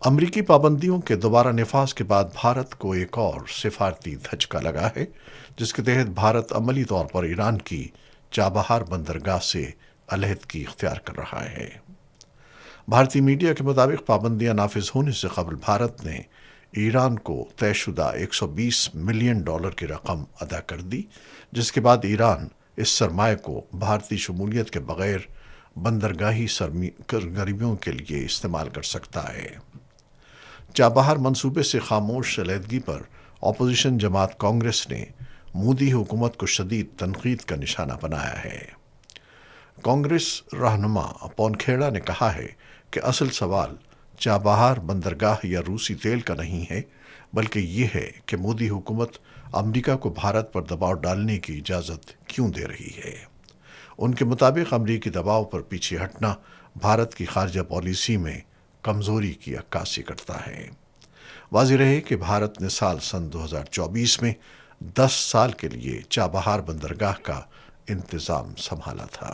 अमरीकी पाबंदियों के दोबारा नफाज के बाद भारत को एक और सिफारती धचका लगा है, जिसके तहत भारत अमली तौर पर ईरान की चाबहार बंदरगाह से अलहदगी इख्तियार कर रहा है। भारतीय मीडिया के मुताबिक पाबंदियां नाफिज होने से कबल भारत ने ईरान को तयशुदा $120 मिलियन की रकम अदा कर दी, जिसके बाद ईरान इस सरमाए को भारतीय शमूलियत के बगैर बंदरगाही सरगर्मियों के लिए इस्तेमाल कर सकता है। चाबहार मंसूबे से खामोश अलहदगी पर अपोजिशन जमात कांग्रेस ने मोदी हुकूमत को शदीद तनकीद का निशाना बनाया है। कांग्रेस रहनुमा पवन खेड़ा ने कहा है कि असल सवाल चाबहार बंदरगाह या रूसी तेल का नहीं है, बल्कि ये है कि मोदी हुकूमत अमेरिका को भारत पर दबाव डालने की इजाज़त क्यों दे रही है। उनके मुताबिक अमेरिकी दबाव पर पीछे हटना भारत की खारजा पॉलिसी में कमज़ोरी की अक्कासी करता है। वाज़ेह रहे कि भारत ने सन 2024 में 10 साल के लिए चाबहार बंदरगाह का इंतज़ाम संभाला था।